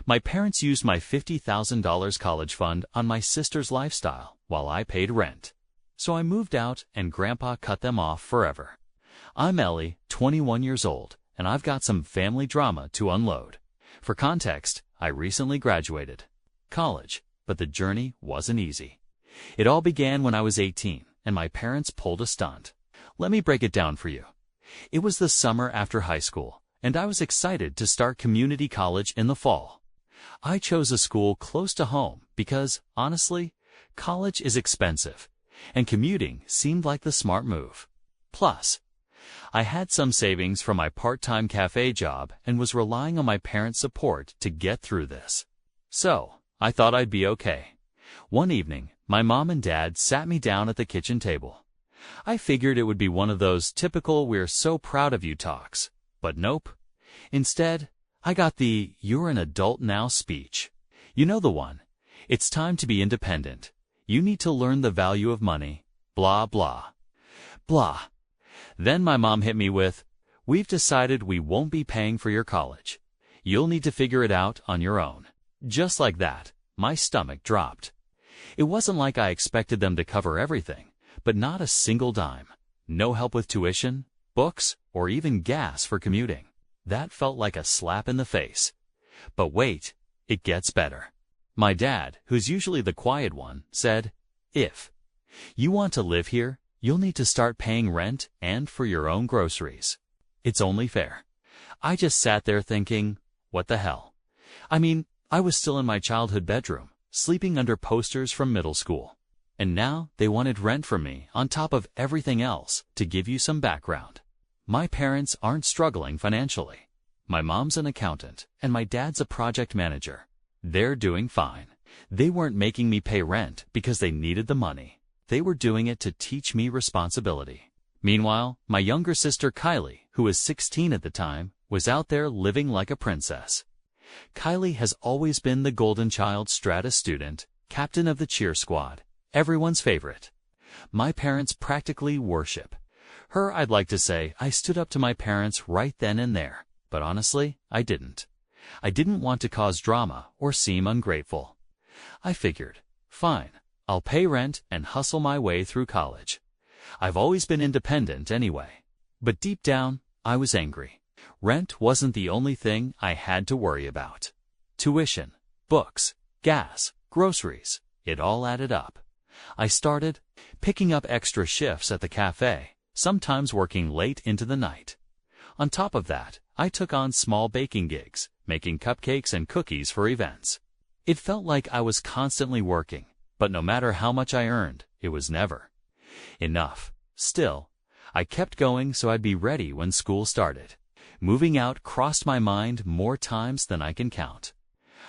My parents used my $50,000 college fund on my sister's lifestyle while I paid rent. So I moved out and Grandpa cut them off forever. I'm Ellie, 21 years old, and I've got some family drama to unload. For context, I recently graduated college, but the journey wasn't easy. It all began when I was 18, and my parents pulled a stunt. Let me break it down for you. It was the summer after high school, and I was excited to start community college in the fall. I chose a school close to home because, honestly, college is expensive, and commuting seemed like the smart move. Plus, I had some savings from my part-time cafe job and was relying on my parents' support to get through this. So, I thought I'd be okay. One evening, my mom and dad sat me down at the kitchen table. I figured it would be one of those typical "we're so proud of you" talks, but nope. Instead, I got the "you're an adult now" speech. You know the one. It's time to be independent. You need to learn the value of money. Blah, blah. Blah. Then my mom hit me with, "We've decided we won't be paying for your college. You'll need to figure it out on your own." Just like that, my stomach dropped. It wasn't like I expected them to cover everything, but not a single dime. No help with tuition, books, or even gas for commuting. That felt like a slap in the face. But wait, it gets better. My dad, who's usually the quiet one, said, "If you want to live here, you'll need to start paying rent and for your own groceries. It's only fair." I just sat there thinking, what the hell? I mean, I was still in my childhood bedroom, sleeping under posters from middle school. And now they wanted rent from me on top of everything else. To give you some background, my parents aren't struggling financially. My mom's an accountant, and my dad's a project manager. They're doing fine. They weren't making me pay rent because they needed the money. They were doing it to teach me responsibility. Meanwhile, my younger sister Kylie, who was 16 at the time, was out there living like a princess. Kylie has always been the golden child strata student, captain of the cheer squad, everyone's favorite. My parents practically worship her. I'd like to say I stood up to my parents right then and there, but honestly, I didn't. I didn't want to cause drama or seem ungrateful. I figured, fine, I'll pay rent and hustle my way through college. I've always been independent anyway. But deep down, I was angry. Rent wasn't the only thing I had to worry about. Tuition, books, gas, groceries, it all added up. I started picking up extra shifts at the cafe, sometimes working late into the night. On top of that, I took on small baking gigs, making cupcakes and cookies for events. It felt like I was constantly working, but no matter how much I earned, it was never enough. Still, I kept going so I'd be ready when school started. Moving out crossed my mind more times than I can count.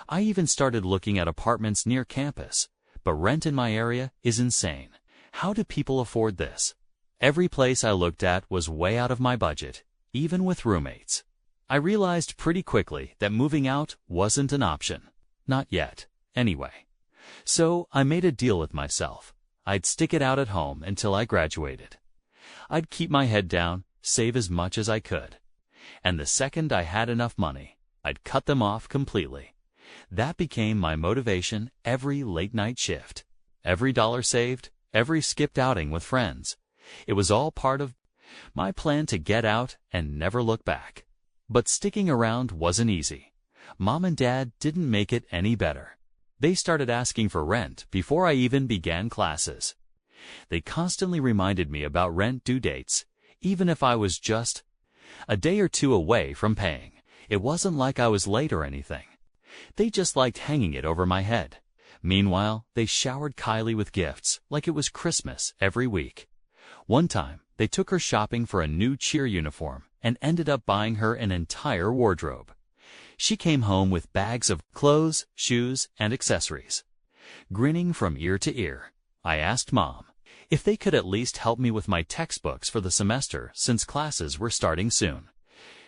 I even started looking at apartments near campus, but rent in my area is insane. How do people afford this? Every place I looked at was way out of my budget, even with roommates. I realized pretty quickly that moving out wasn't an option. Not yet, anyway. So I made a deal with myself. I'd stick it out at home until I graduated. I'd keep my head down, save as much as I could. And the second I had enough money, I'd cut them off completely. That became my motivation every late-night shift. Every dollar saved, every skipped outing with friends. It was all part of my plan to get out and never look back. But sticking around wasn't easy. Mom and Dad didn't make it any better. They started asking for rent before I even began classes. They constantly reminded me about rent due dates, even if I was just a day or two away from paying. It wasn't like I was late or anything. They just liked hanging it over my head. Meanwhile, they showered Kylie with gifts like it was Christmas every week. One time, they took her shopping for a new cheer uniform and ended up buying her an entire wardrobe. She came home with bags of clothes, shoes, and accessories. Grinning from ear to ear, I asked Mom if they could at least help me with my textbooks for the semester since classes were starting soon.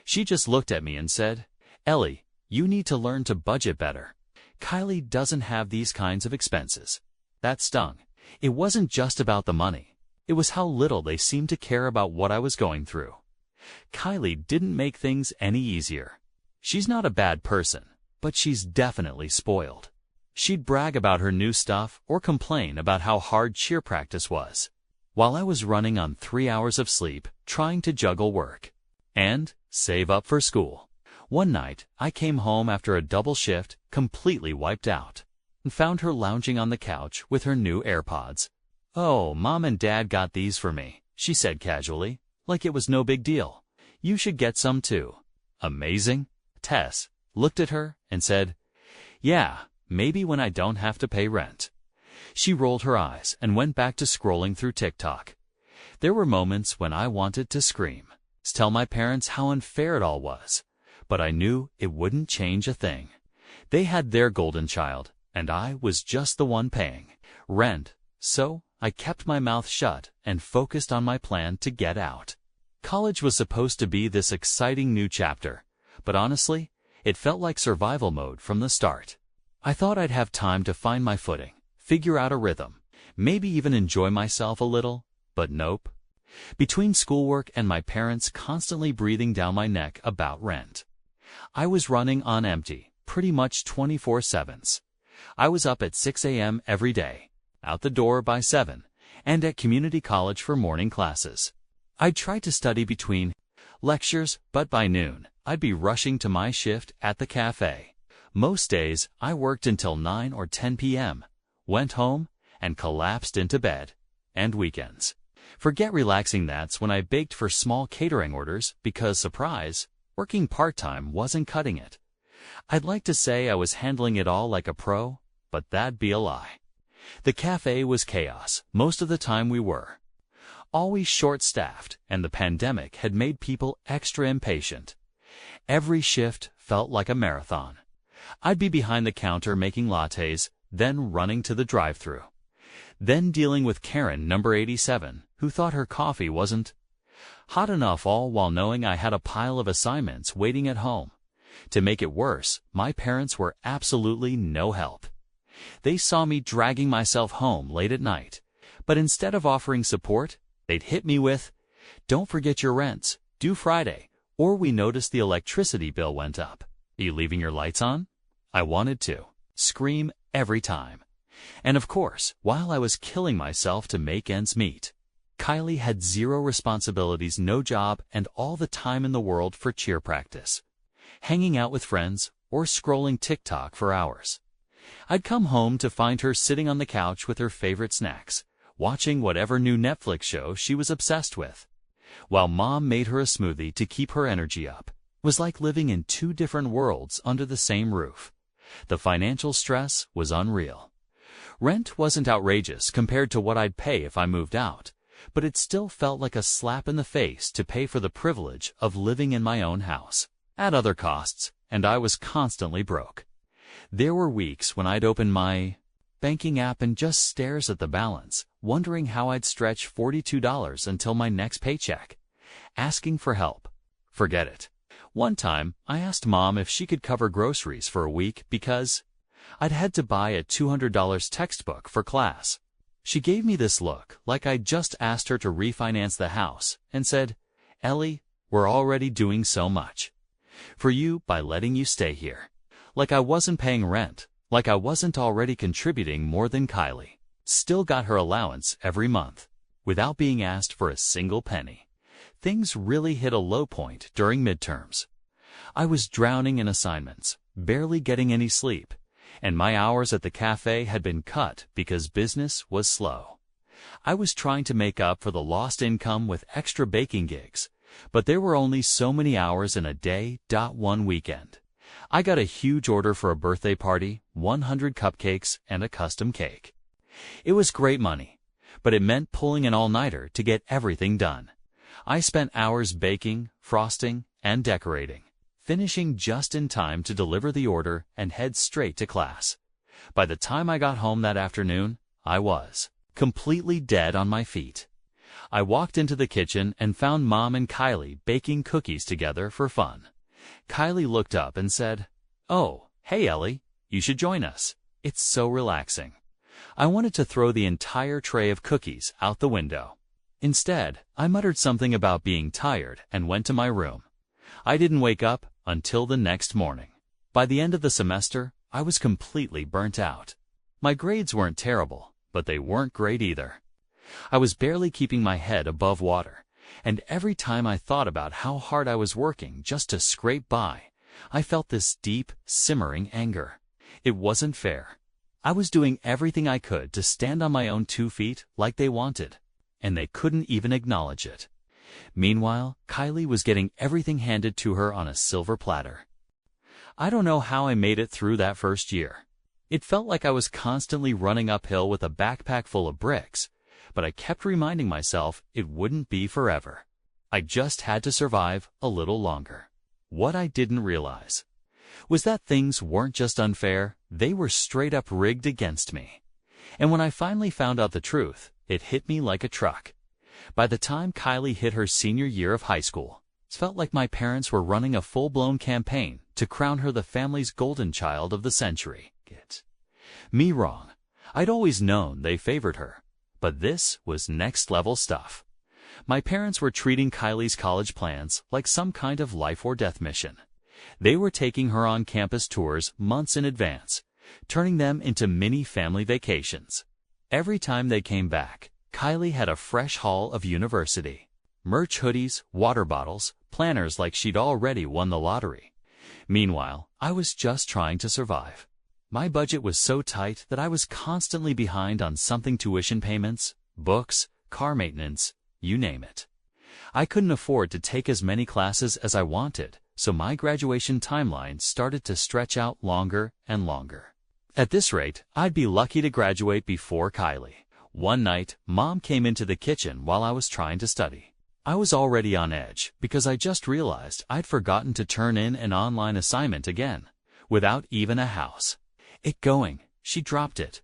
She just looked at me and said, "Ellie, you need to learn to budget better. Kylie doesn't have these kinds of expenses." That stung. It wasn't just about the money. It was how little they seemed to care about what I was going through. Kylie didn't make things any easier. She's not a bad person, but she's definitely spoiled. She'd brag about her new stuff or complain about how hard cheer practice was, while I was running on 3 hours of sleep, trying to juggle work and save up for school. One night, I came home after a double shift, completely wiped out, and found her lounging on the couch with her new AirPods. "Oh, Mom and Dad got these for me," she said casually, like it was no big deal. "You should get some too." "Amazing?" Tess looked at her and said, "Yeah, maybe when I don't have to pay rent." She rolled her eyes and went back to scrolling through TikTok. There were moments when I wanted to scream, tell my parents how unfair it all was, but I knew it wouldn't change a thing. They had their golden child, and I was just the one paying rent, so I kept my mouth shut and focused on my plan to get out. College was supposed to be this exciting new chapter, but honestly, it felt like survival mode from the start. I thought I'd have time to find my footing, figure out a rhythm, maybe even enjoy myself a little, but nope. Between schoolwork and my parents constantly breathing down my neck about rent, I was running on empty, pretty much 24/7s. I was up at 6 a.m. every day, out the door by 7, and at community college for morning classes. I'd try to study between lectures, but by noon, I'd be rushing to my shift at the cafe. Most days, I worked until 9 or 10 p.m., went home, and collapsed into bed. And weekends. Forget relaxing, that's when I baked for small catering orders because, surprise, working part-time wasn't cutting it. I'd like to say I was handling it all like a pro, but that'd be a lie. The cafe was chaos most of the time. We were always short-staffed, and the pandemic had made people extra impatient. Every shift felt like a marathon. I'd be behind the counter making lattes, then running to the drive-thru, then dealing with Karen number 87, who thought her coffee wasn't hot enough, all while knowing I had a pile of assignments waiting at home. To make it worse, my parents were absolutely no help. They saw me dragging myself home late at night, but instead of offering support, they'd hit me with, "Don't forget your rent's due Friday," or "We noticed the electricity bill went up. Are you leaving your lights on?" I wanted to scream every time. And of course, while I was killing myself to make ends meet, Kylie had zero responsibilities, no job, and all the time in the world for cheer practice, hanging out with friends, or scrolling TikTok for hours. I'd come home to find her sitting on the couch with her favorite snacks, watching whatever new Netflix show she was obsessed with, while Mom made her a smoothie to keep her energy up. It was like living in two different worlds under the same roof. The financial stress was unreal. Rent wasn't outrageous compared to what I'd pay if I moved out, but it still felt like a slap in the face to pay for the privilege of living in my own house. Add other costs, and I was constantly broke. There were weeks when I'd open my banking app and just stares at the balance, wondering how I'd stretch $42 until my next paycheck. Asking for help. Forget it. One time, I asked Mom if she could cover groceries for a week because I'd had to buy a $200 textbook for class. She gave me this look like I'd just asked her to refinance the house and said, "Ellie, we're already doing so much for you by letting you stay here." Like I wasn't paying rent, like I wasn't already contributing more than Kylie. Still got her allowance every month, without being asked for a single penny. Things really hit a low point during midterms. I was drowning in assignments, barely getting any sleep, and my hours at the cafe had been cut because business was slow. I was trying to make up for the lost income with extra baking gigs, but there were only so many hours in a day. One weekend, I got a huge order for a birthday party, 100 cupcakes, and a custom cake. It was great money, but it meant pulling an all-nighter to get everything done. I spent hours baking, frosting, and decorating, finishing just in time to deliver the order and head straight to class. By the time I got home that afternoon, I was completely dead on my feet. I walked into the kitchen and found Mom and Kylie baking cookies together for fun. Kylie looked up and said, "Oh, hey Ellie, you should join us. It's so relaxing." I wanted to throw the entire tray of cookies out the window. Instead, I muttered something about being tired and went to my room. I didn't wake up until the next morning. By the end of the semester, I was completely burnt out. My grades weren't terrible, but they weren't great either. I was barely keeping my head above water, and every time I thought about how hard I was working just to scrape by, I felt this deep, simmering anger. It wasn't fair. I was doing everything I could to stand on my own 2 feet like they wanted, and they couldn't even acknowledge it. Meanwhile, Kylie was getting everything handed to her on a silver platter. I don't know how I made it through that first year. It felt like I was constantly running uphill with a backpack full of bricks, but I kept reminding myself it wouldn't be forever. I just had to survive a little longer. What I didn't realize was that things weren't just unfair, they were straight up rigged against me. And when I finally found out the truth, it hit me like a truck. By the time Kylie hit her senior year of high school, it felt like my parents were running a full-blown campaign to crown her the family's golden child of the century. Get me wrong. I'd always known they favored her, but this was next-level stuff. My parents were treating Kylie's college plans like some kind of life-or-death mission. They were taking her on campus tours months in advance, turning them into mini-family vacations. Every time they came back, Kylie had a fresh haul of university. Merch hoodies, water bottles, planners like she'd already won the lottery. Meanwhile, I was just trying to survive. My budget was so tight that I was constantly behind on something: tuition payments, books, car maintenance, you name it. I couldn't afford to take as many classes as I wanted, so my graduation timeline started to stretch out longer and longer. At this rate, I'd be lucky to graduate before Kylie. One night, Mom came into the kitchen while I was trying to study. I was already on edge because I just realized I'd forgotten to turn in an online assignment again, without even a house. It going, she dropped it.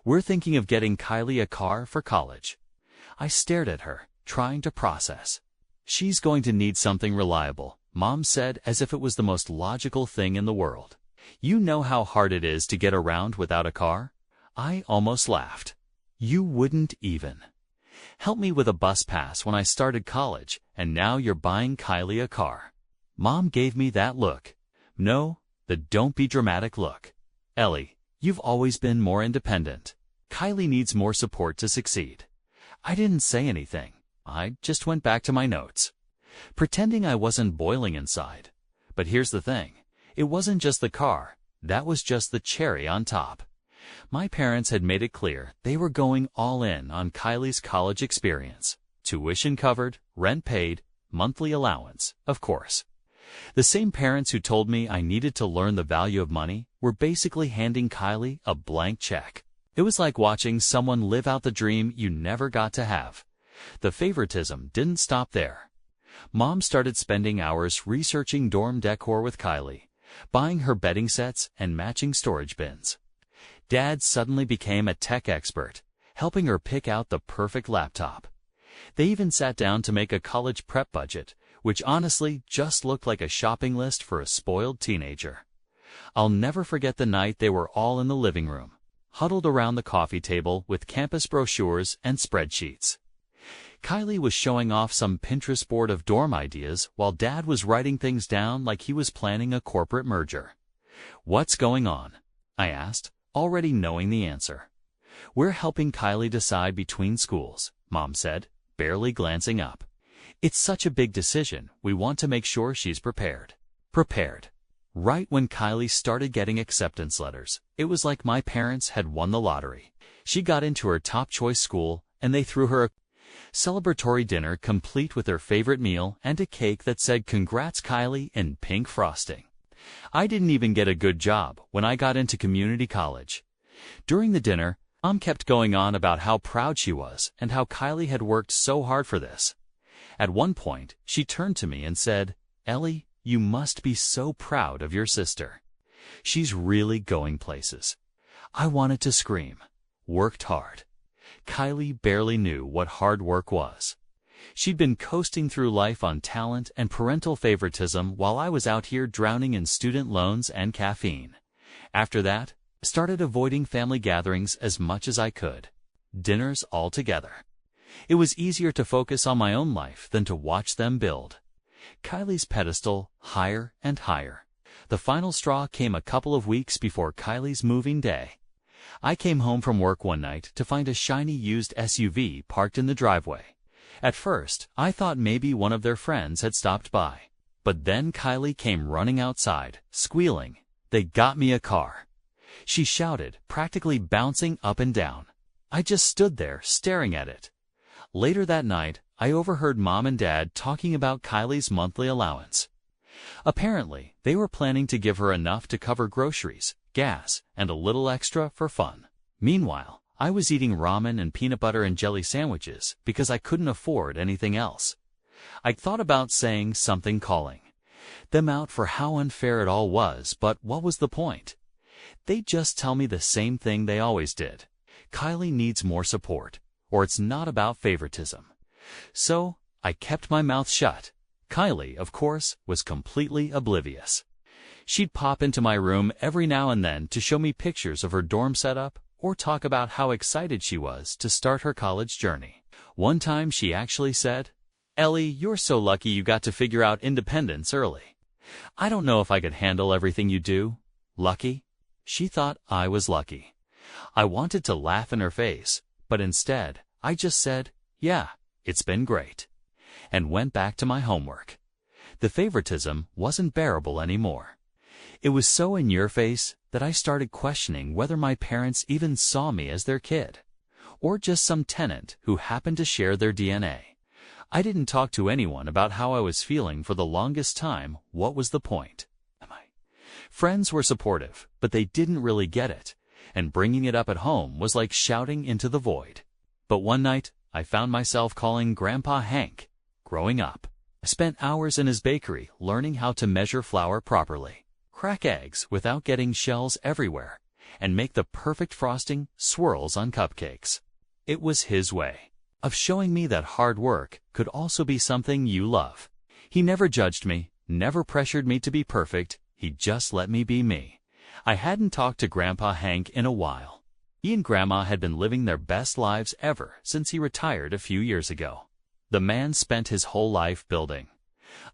We're thinking of getting Kylie a car for college. I stared at her, trying to process. She's going to need something reliable, Mom said, as if it was the most logical thing in the world. You know how hard it is to get around without a car? I almost laughed. You wouldn't even help me with a bus pass when I started college, and now you're buying Kylie a car. Mom gave me that look. No, the don't be dramatic look. Ellie, you've always been more independent. Kylie needs more support to succeed. I didn't say anything. I just went back to my notes, pretending I wasn't boiling inside. But here's the thing. It wasn't just the car. That was just the cherry on top. My parents had made it clear they were going all in on Kylie's college experience. Tuition covered, rent paid, monthly allowance, of course. The same parents who told me I needed to learn the value of money were basically handing Kylie a blank check. It was like watching someone live out the dream you never got to have. The favoritism didn't stop there. Mom started spending hours researching dorm decor with Kylie, buying her bedding sets and matching storage bins. Dad suddenly became a tech expert, helping her pick out the perfect laptop. They even sat down to make a college prep budget, which honestly just looked like a shopping list for a spoiled teenager. I'll never forget the night they were all in the living room, huddled around the coffee table with campus brochures and spreadsheets. Kylie was showing off some Pinterest board of dorm ideas while Dad was writing things down like he was planning a corporate merger. "What's going on?" I asked, already knowing the answer. "We're helping Kylie decide between schools," Mom said, barely glancing up. "It's such a big decision, we want to make sure she's prepared." Prepared. Right when Kylie started getting acceptance letters, it was like my parents had won the lottery. She got into her top choice school, and they threw her a celebratory dinner complete with her favorite meal and a cake that said "Congrats Kylie" in pink frosting. I didn't even get a good job when I got into community college. During the dinner, Mom kept going on about how proud she was and how Kylie had worked so hard for this. At one point, she turned to me and said, "Ellie, you must be so proud of your sister. She's really going places." I wanted to scream. Worked hard. Kylie barely knew what hard work was. She'd been coasting through life on talent and parental favoritism while I was out here drowning in student loans and caffeine. After that, I started avoiding family gatherings as much as I could. Dinners altogether. It was easier to focus on my own life than to watch them build Kylie's pedestal higher and higher. The final straw came a couple of weeks before Kylie's moving day. I came home from work one night to find a shiny used SUV parked in the driveway. At first, I thought maybe one of their friends had stopped by. But then Kylie came running outside, squealing, "They got me a car." She shouted, practically bouncing up and down. I just stood there, staring at it. Later that night, I overheard Mom and Dad talking about Kylie's monthly allowance. Apparently, they were planning to give her enough to cover groceries, gas, and a little extra for fun. Meanwhile, I was eating ramen and peanut butter and jelly sandwiches because I couldn't afford anything else. I thought about saying something, calling them out for how unfair it all was, but what was the point? They'd just tell me the same thing they always did. Kylie needs more support, or it's not about favoritism. So, I kept my mouth shut. Kylie, of course, was completely oblivious. She'd pop into my room every now and then to show me pictures of her dorm setup or talk about how excited she was to start her college journey. One time she actually said, "Ellie, you're so lucky you got to figure out independence early. I don't know if I could handle everything you do." Lucky? She thought I was lucky. I wanted to laugh in her face, but instead, I just said, "Yeah, it's been great," and went back to my homework. The favoritism wasn't bearable anymore. It was so in your face that I started questioning whether my parents even saw me as their kid, or just some tenant who happened to share their DNA. I didn't talk to anyone about how I was feeling for the longest time. What was the point? Friends were supportive, but they didn't really get it, and bringing it up at home was like shouting into the void. But one night, I found myself calling Grandpa Hank. Growing up, I spent hours in his bakery learning how to measure flour properly, crack eggs without getting shells everywhere, and make the perfect frosting swirls on cupcakes. It was his way of showing me that hard work could also be something you love. He never judged me, never pressured me to be perfect. He just let me be me. I hadn't talked to Grandpa Hank in a while. He and Grandma had been living their best lives ever since he retired a few years ago. The man spent his whole life building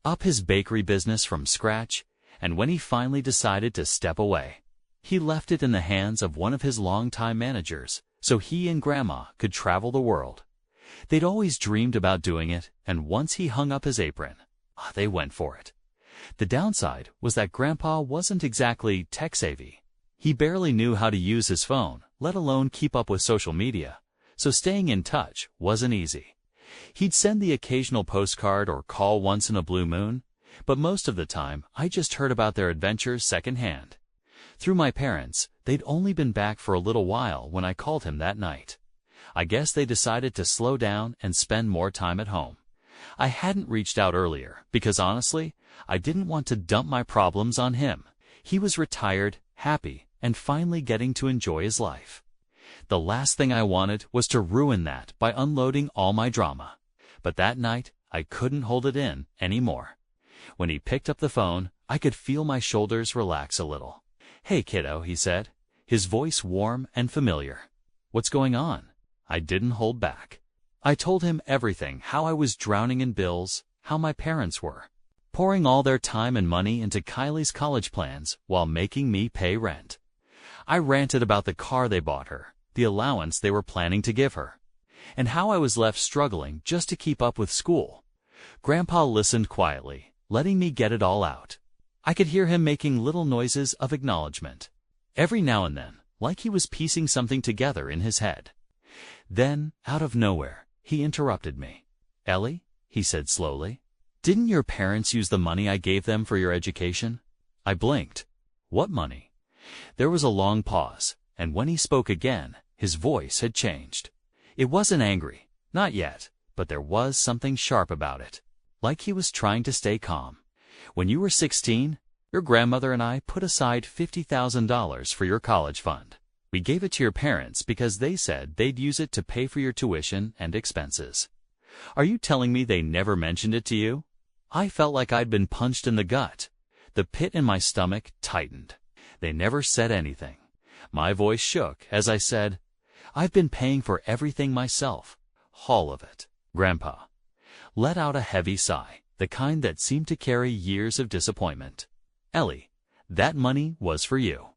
up his bakery business from scratch, and when he finally decided to step away, he left it in the hands of one of his longtime managers so he and Grandma could travel the world. They'd always dreamed about doing it, and once he hung up his apron, they went for it. The downside was that Grandpa wasn't exactly tech-savvy. He barely knew how to use his phone, let alone keep up with social media, so staying in touch wasn't easy. He'd send the occasional postcard or call once in a blue moon, but most of the time I just heard about their adventures secondhand. Through my parents, they'd only been back for a little while when I called him that night. I guess they decided to slow down and spend more time at home. I hadn't reached out earlier because honestly, I didn't want to dump my problems on him. He was retired, happy, and finally getting to enjoy his life. The last thing I wanted was to ruin that by unloading all my drama. But that night, I couldn't hold it in anymore. When he picked up the phone, I could feel my shoulders relax a little. "Hey kiddo," he said, his voice warm and familiar. "What's going on?" I didn't hold back. I told him everything, how I was drowning in bills, how my parents were pouring all their time and money into Kylie's college plans while making me pay rent. I ranted about the car they bought her, the allowance they were planning to give her, and how I was left struggling just to keep up with school. Grandpa listened quietly, letting me get it all out. I could hear him making little noises of acknowledgement, every now and then, like he was piecing something together in his head. Then, out of nowhere, he interrupted me. "Ellie," he said slowly, "didn't your parents use the money I gave them for your education?" I blinked. "What money?" There was a long pause, and when he spoke again, his voice had changed. It wasn't angry, not yet, but there was something sharp about it, like he was trying to stay calm. "When you were 16, your grandmother and I put aside $50,000 for your college fund. We gave it to your parents because they said they'd use it to pay for your tuition and expenses. Are you telling me they never mentioned it to you?" I felt like I'd been punched in the gut. The pit in my stomach tightened. They never said anything. My voice shook as I said, "I've been paying for everything myself. All of it." Grandpa let out a heavy sigh, the kind that seemed to carry years of disappointment. "Ellie, That money was for you.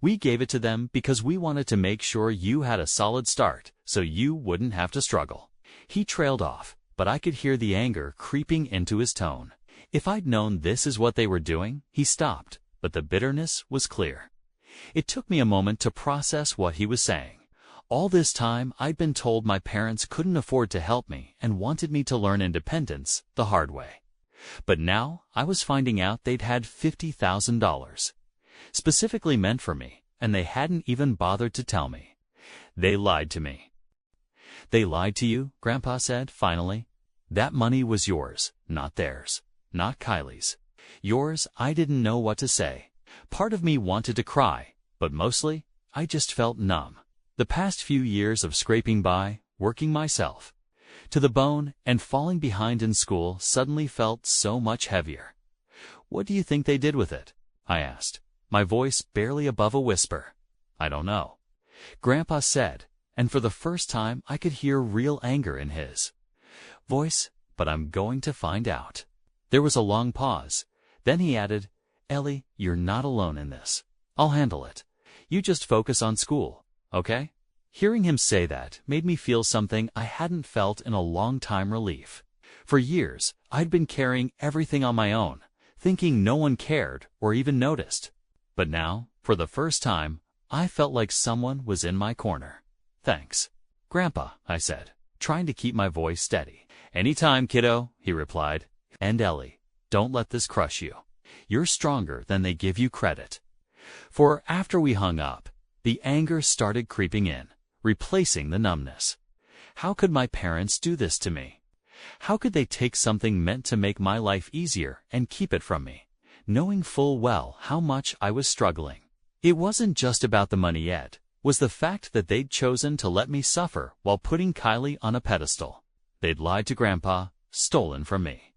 We gave it to them because we wanted to make sure you had a solid start so you wouldn't have to struggle." He trailed off, but I could hear the anger creeping into his tone. If I'd known this is what they were doing, he stopped, but the bitterness was clear. It took me a moment to process what he was saying. All this time, I'd been told my parents couldn't afford to help me and wanted me to learn independence the hard way. But now, I was finding out they'd had $50,000, specifically meant for me, and they hadn't even bothered to tell me. They lied to me. "They lied to you," Grandpa said, finally. "That money was yours, not theirs, not Kylie's. Yours." I didn't know what to say. Part of me wanted to cry, but mostly, I just felt numb. The past few years of scraping by, working myself to the bone, and falling behind in school suddenly felt so much heavier. "What do you think they did with it?" I asked, my voice barely above a whisper. "I don't know," Grandpa said, and for the first time I could hear real anger in his voice, "but I'm going to find out." There was a long pause. Then he added, "Ellie, you're not alone in this. I'll handle it. You just focus on school, okay?" Hearing him say that made me feel something I hadn't felt in a long time: relief. For years, I'd been carrying everything on my own, thinking no one cared or even noticed. But now, for the first time, I felt like someone was in my corner. "Thanks, Grandpa," I said, trying to keep my voice steady. "Anytime, kiddo," he replied. "And Ellie, don't let this crush you. You're stronger than they give you credit." For after we hung up, the anger started creeping in, replacing the numbness. How could my parents do this to me? How could they take something meant to make my life easier and keep it from me, knowing full well how much I was struggling? It wasn't just about the money yet. Was the fact that they'd chosen to let me suffer while putting Kylie on a pedestal. They'd lied to Grandpa, stolen from me,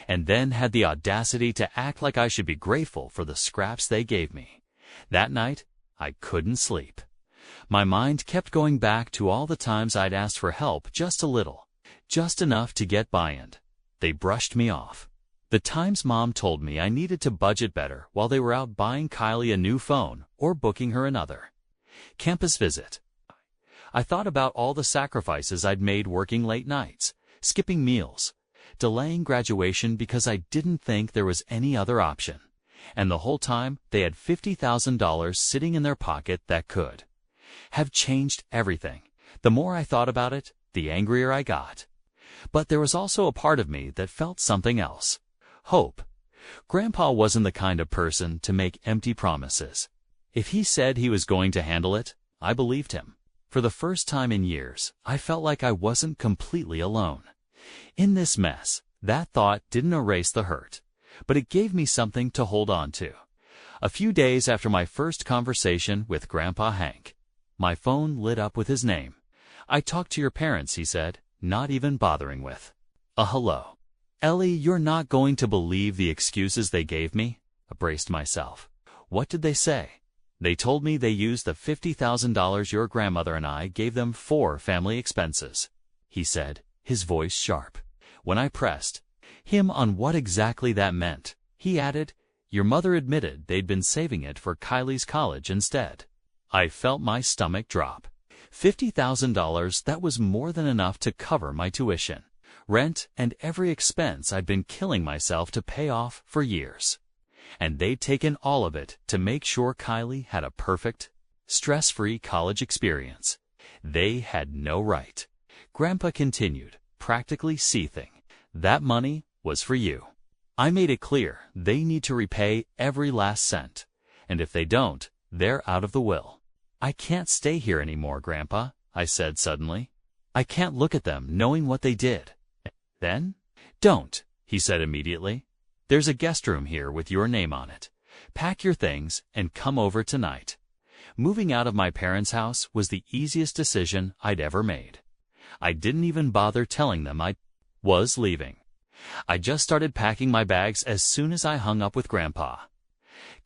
and then had the audacity to act like I should be grateful for the scraps they gave me. That night, I couldn't sleep. My mind kept going back to all the times I'd asked for help just a little, just enough to get by, and they brushed me off. The times Mom told me I needed to budget better while they were out buying Kylie a new phone or booking her another campus visit. I thought about all the sacrifices I'd made, working late nights, skipping meals, delaying graduation because I didn't think there was any other option. And the whole time, they had $50,000 sitting in their pocket that could have changed everything. The more I thought about it, the angrier I got. But there was also a part of me that felt something else. Hope. Grandpa wasn't the kind of person to make empty promises. If he said he was going to handle it, I believed him. For the first time in years, I felt like I wasn't completely alone in this mess. That thought didn't erase the hurt, but it gave me something to hold on to. A few days after my first conversation with Grandpa Hank, my phone lit up with his name. "I talked to your parents," he said, not even bothering with a hello. "Ellie, you're not going to believe the excuses they gave me." I braced myself. "What did they say?" "They told me they used the $50,000 your grandmother and I gave them for family expenses," he said, his voice sharp. When I pressed him on what exactly that meant, he added, "Your mother admitted they'd been saving it for Kylie's college instead." I felt my stomach drop. $50,000, that was more than enough to cover my tuition, rent, and every expense I'd been killing myself to pay off for years. And they'd taken all of it to make sure Kylie had a perfect, stress-free college experience. They had no right. Grandpa continued, practically seething. "That money was for you. I made it clear they need to repay every last cent, and if they don't, they're out of the will." "I can't stay here anymore, Grandpa," I said suddenly. "I can't look at them knowing what they did." "Then don't," he said immediately. "There's a guest room here with your name on it. Pack your things and come over tonight." Moving out of my parents' house was the easiest decision I'd ever made. I didn't even bother telling them I was leaving. I just started packing my bags as soon as I hung up with Grandpa.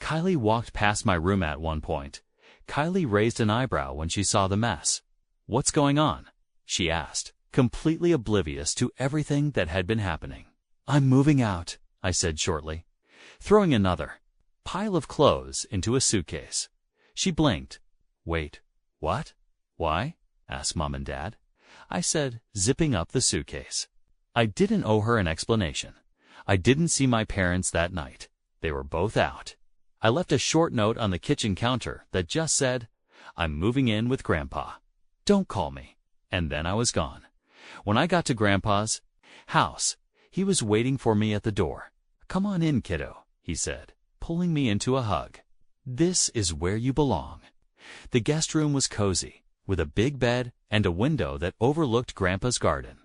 Kylie walked past my room at one point. Kylie raised an eyebrow when she saw the mess. "What's going on?" she asked, completely oblivious to everything that had been happening. "I'm moving out," I said shortly, throwing another pile of clothes into a suitcase. She blinked. Wait, what? Why? Asked Mom and Dad. I said, zipping up the suitcase. I didn't owe her an explanation. I didn't see my parents that night. They were both out. I left a short note on the kitchen counter that just said, I'm moving in with Grandpa. Don't call me. And then I was gone. When I got to Grandpa's house, he was waiting for me at the door. Come on in, kiddo, he said, pulling me into a hug. This is where you belong. The guest room was cozy, with a big bed and a window that overlooked Grandpa's garden.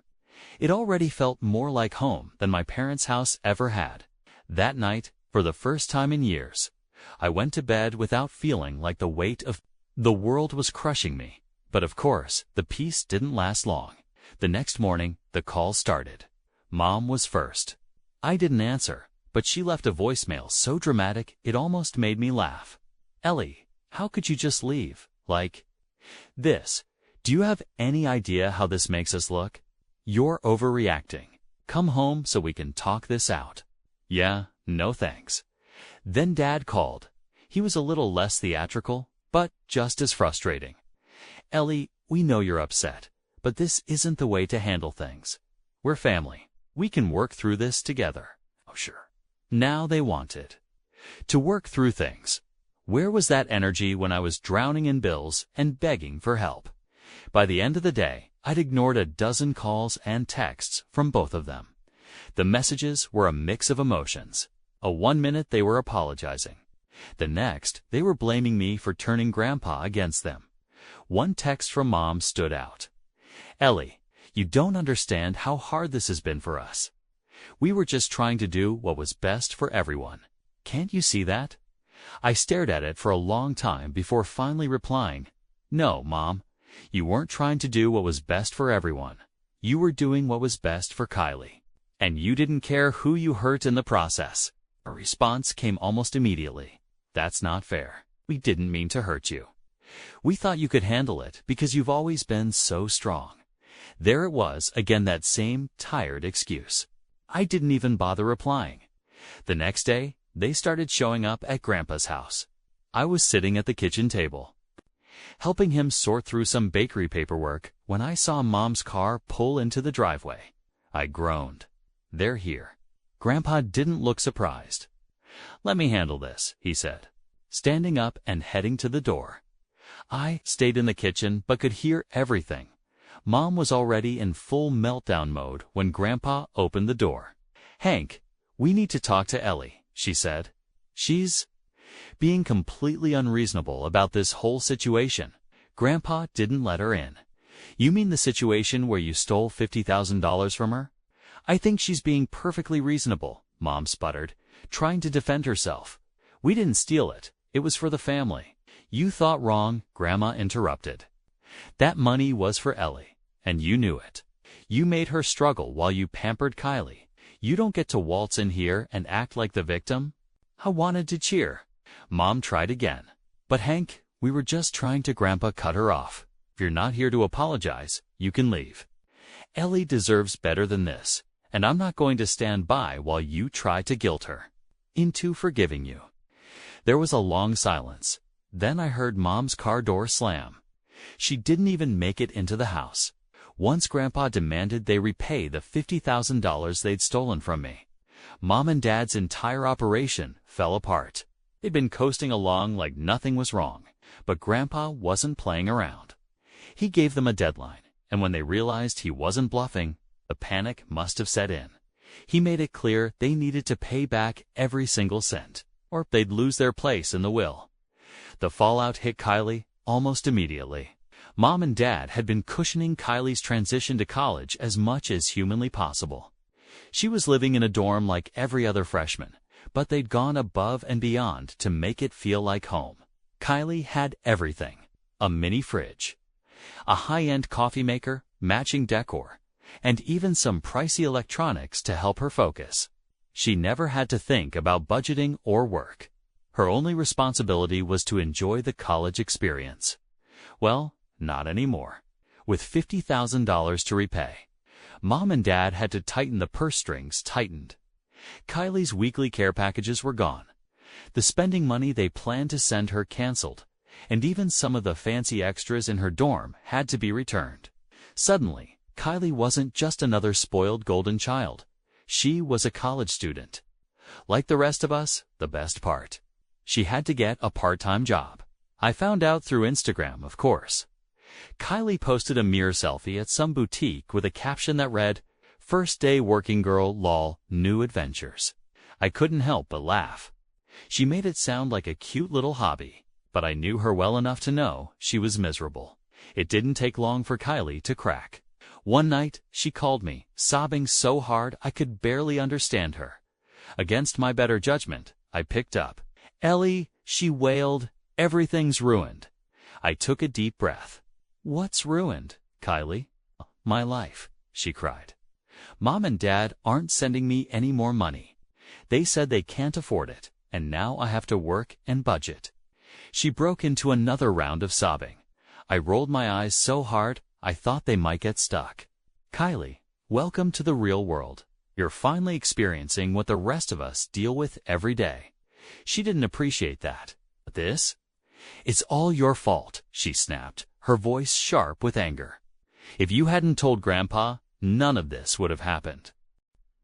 It already felt more like home than my parents' house ever had. That night, for the first time in years, I went to bed without feeling like the weight of the world was crushing me. But of course, the peace didn't last long. The next morning, the call started. Mom was first. I didn't answer, but she left a voicemail so dramatic it almost made me laugh. Ellie, how could you just leave? Like this. Do you have any idea how this makes us look? You're overreacting. Come home so we can talk this out. Yeah, no thanks. Then Dad called. He was a little less theatrical, but just as frustrating. Ellie, we know you're upset, but this isn't the way to handle things. We're family. We can work through this together. Oh, sure. Now they wanted to work through things. Where was that energy when I was drowning in bills and begging for help? By the end of the day, I'd ignored a dozen calls and texts from both of them. The messages were a mix of emotions. 1 minute they were apologizing. The next, they were blaming me for turning Grandpa against them. One text from Mom stood out. Ellie, you don't understand how hard this has been for us. We were just trying to do what was best for everyone. Can't you see that? I stared at it for a long time before finally replying, No, Mom, you weren't trying to do what was best for everyone. You were doing what was best for Kylie. And you didn't care who you hurt in the process. Her response came almost immediately. That's not fair. We didn't mean to hurt you. We thought you could handle it because you've always been so strong. There it was, again, that same tired excuse. I didn't even bother replying. The next day, they started showing up at Grandpa's house. I was sitting at the kitchen table, helping him sort through some bakery paperwork when I saw Mom's car pull into the driveway. I groaned. They're here. Grandpa didn't look surprised. Let me handle this, he said, standing up and heading to the door. I stayed in the kitchen but could hear everything. Mom was already in full meltdown mode when Grandpa opened the door. Hank, we need to talk to Ellie, she said. She's being completely unreasonable about this whole situation. Grandpa didn't let her in. You mean the situation where you stole $50,000 from her? I think she's being perfectly reasonable, Mom sputtered, trying to defend herself. We didn't steal it. It was for the family. You thought wrong, Grandma interrupted. That money was for Ellie, and you knew it. You made her struggle while you pampered Kylie. You don't get to waltz in here and act like the victim. I wanted to cheer. Mom tried again. But Hank, we were just trying to. Grandpa cut her off. If you're not here to apologize, you can leave. Ellie deserves better than this, and I'm not going to stand by while you try to guilt her into forgiving you. There was a long silence. Then I heard Mom's car door slam. She didn't even make it into the house. Once Grandpa demanded they repay the $50,000 they'd stolen from me. Mom and Dad's entire operation fell apart. They'd been coasting along like nothing was wrong, but Grandpa wasn't playing around. He gave them a deadline, and when they realized he wasn't bluffing, the panic must have set in. He made it clear they needed to pay back every single cent, or they'd lose their place in the will. The fallout hit Kylie almost immediately. Mom and Dad had been cushioning Kylie's transition to college as much as humanly possible. She was living in a dorm like every other freshman, but they'd gone above and beyond to make it feel like home. Kylie had everything: a mini fridge, a high-end coffee maker, matching decor, and even some pricey electronics to help her focus. She never had to think about budgeting or work. Her only responsibility was to enjoy the college experience. Well, not anymore. With $50,000 to repay, Mom and Dad had to tighten the purse strings tightened. Kylie's weekly care packages were gone. The spending money they planned to send her canceled, and even some of the fancy extras in her dorm had to be returned. Suddenly, Kylie wasn't just another spoiled golden child. She was a college student. Like the rest of us, the best part: she had to get a part-time job. I found out through Instagram, of course. Kylie posted a mirror selfie at some boutique with a caption that read, "First day working girl, lol, new adventures." I couldn't help but laugh. She made it sound like a cute little hobby, but I knew her well enough to know she was miserable. It didn't take long for Kylie to crack. One night, she called me, sobbing so hard I could barely understand her. Against my better judgment, I picked up. "Ellie," she wailed, "everything's ruined." I took a deep breath. "What's ruined, Kylie?" "My life," she cried. "Mom and Dad aren't sending me any more money. They said they can't afford it, and now I have to work and budget." She broke into another round of sobbing. I rolled my eyes so hard I thought they might get stuck. "Kylie, welcome to the real world. You're finally experiencing what the rest of us deal with every day." She didn't appreciate that. "This? It's all your fault," she snapped, her voice sharp with anger. "If you hadn't told Grandpa, none of this would have happened."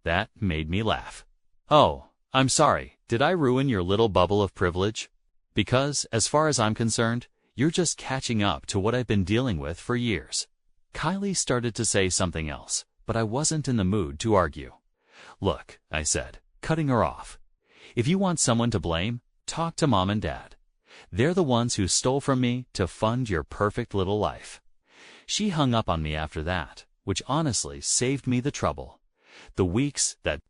That made me laugh. "Oh, I'm sorry. Did I ruin your little bubble of privilege? Because, as far as I'm concerned, you're just catching up to what I've been dealing with for years." Kylie started to say something else, but I wasn't in the mood to argue. "Look," I said, cutting her off. "If you want someone to blame, talk to Mom and Dad. They're the ones who stole from me to fund your perfect little life." She hung up on me after that, which honestly saved me the trouble. The weeks that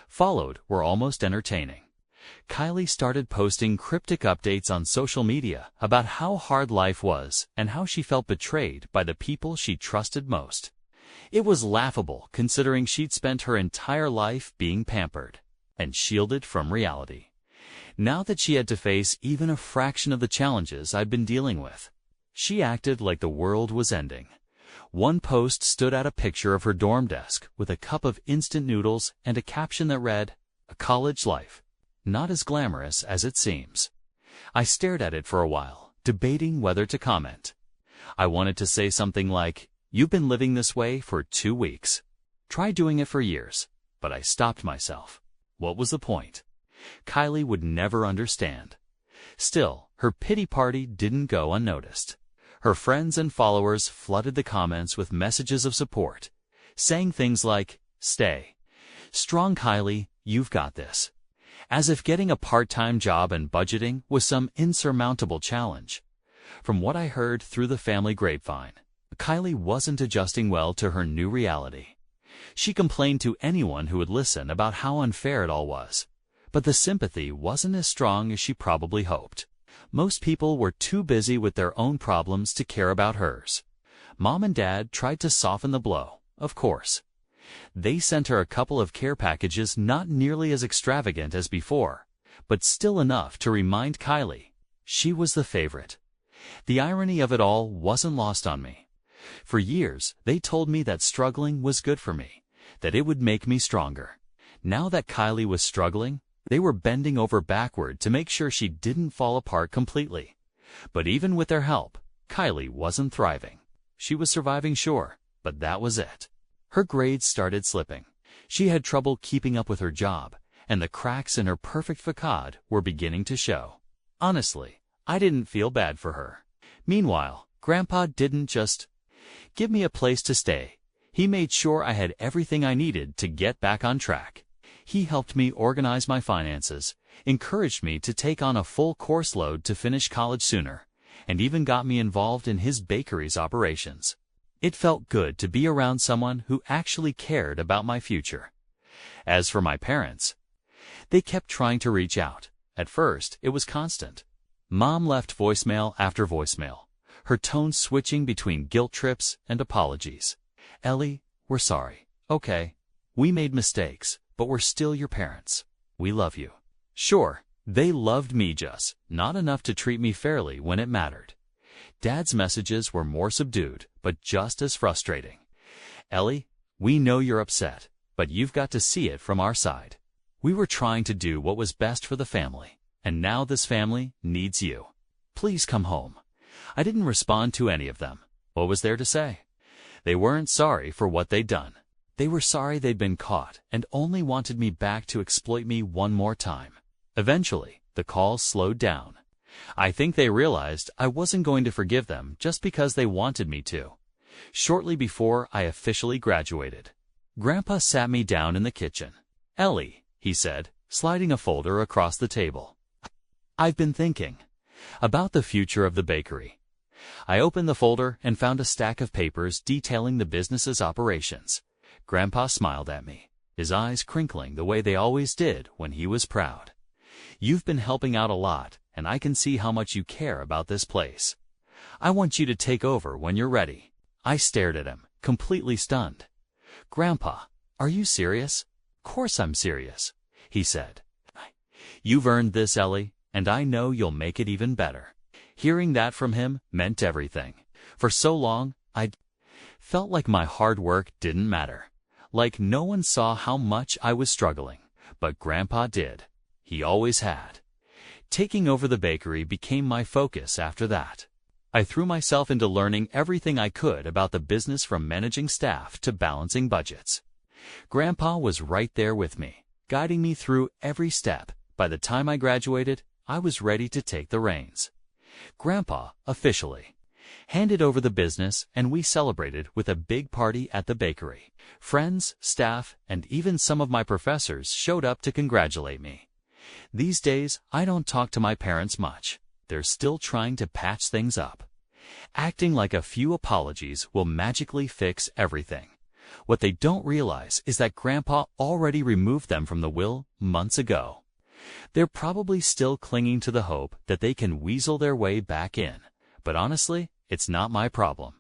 followed were almost entertaining. Kylie started posting cryptic updates on social media about how hard life was and how she felt betrayed by the people she trusted most. It was laughable considering she'd spent her entire life being pampered and shielded from reality. Now that she had to face even a fraction of the challenges I'd been dealing with, she acted like the world was ending. One post stood out a picture of her dorm desk with a cup of instant noodles and a caption that read, "A college life. Not as glamorous as it seems." I stared at it for a while, debating whether to comment. I wanted to say something like, "You've been living this way for 2 weeks. Try doing it for years." But I stopped myself. What was the point? Kylie would never understand. Still, her pity party didn't go unnoticed. Her friends and followers flooded the comments with messages of support, saying things like, "Stay strong, Kylie, you've got this." As if getting a part-time job and budgeting was some insurmountable challenge. From what I heard through the family grapevine, Kylie wasn't adjusting well to her new reality. She complained to anyone who would listen about how unfair it all was, but the sympathy wasn't as strong as she probably hoped. Most people were too busy with their own problems to care about hers. Mom and Dad tried to soften the blow, of course. They sent her a couple of care packages not nearly as extravagant as before, but still enough to remind Kylie she was the favorite. The irony of it all wasn't lost on me. For years, they told me that struggling was good for me, that it would make me stronger. Now that Kylie was struggling, they were bending over backward to make sure she didn't fall apart completely. But even with their help, Kylie wasn't thriving. She was surviving, sure, but that was it. Her grades started slipping. She had trouble keeping up with her job, and the cracks in her perfect facade were beginning to show. Honestly, I didn't feel bad for her. Meanwhile, Grandpa didn't just give me a place to stay. He made sure I had everything I needed to get back on track. He helped me organize my finances, encouraged me to take on a full course load to finish college sooner, and even got me involved in his bakery's operations. It felt good to be around someone who actually cared about my future. As for my parents, they kept trying to reach out. At first, it was constant. Mom left voicemail after voicemail, her tone switching between guilt trips and apologies. "Ellie, we're sorry. Okay, we made mistakes, but we're still your parents. We love you." Sure, they loved me, just not enough to treat me fairly when it mattered. Dad's messages were more subdued, but just as frustrating. "Ellie, we know you're upset, but you've got to see it from our side. We were trying to do what was best for the family, and now this family needs you. Please come home." I didn't respond to any of them. What was there to say? They weren't sorry for what they'd done. They were sorry they'd been caught and only wanted me back to exploit me one more time. Eventually, the calls slowed down. I think they realized I wasn't going to forgive them just because they wanted me to. Shortly before I officially graduated, Grandpa sat me down in the kitchen. "Ellie," he said, sliding a folder across the table, "I've been thinking about the future of the bakery." I opened the folder and found a stack of papers detailing the business's operations. Grandpa smiled at me, his eyes crinkling the way they always did when he was proud. "You've been helping out a lot, and I can see how much you care about this place. I want you to take over when you're ready." I stared at him, completely stunned. "Grandpa, are you serious?" "Course I'm serious," he said. "You've earned this, Ellie, and I know you'll make it even better." Hearing that from him meant everything. For so long, I'd felt like my hard work didn't matter, like no one saw how much I was struggling. But Grandpa did. He always had. Taking over the bakery became my focus after that. I threw myself into learning everything I could about the business, from managing staff to balancing budgets. Grandpa was right there with me, guiding me through every step. By the time I graduated, I was ready to take the reins. Grandpa officially handed over the business, and we celebrated with a big party at the bakery. Friends, staff, and even some of my professors showed up to congratulate me. These days, I don't talk to my parents much. They're still trying to patch things up, acting like a few apologies will magically fix everything. What they don't realize is that Grandpa already removed them from the will months ago. They're probably still clinging to the hope that they can weasel their way back in. But honestly, it's not my problem.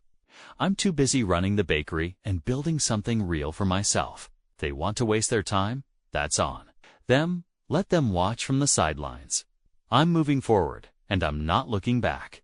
I'm too busy running the bakery and building something real for myself. If they want to waste their time, that's on them. Let them watch from the sidelines. I'm moving forward, and I'm not looking back.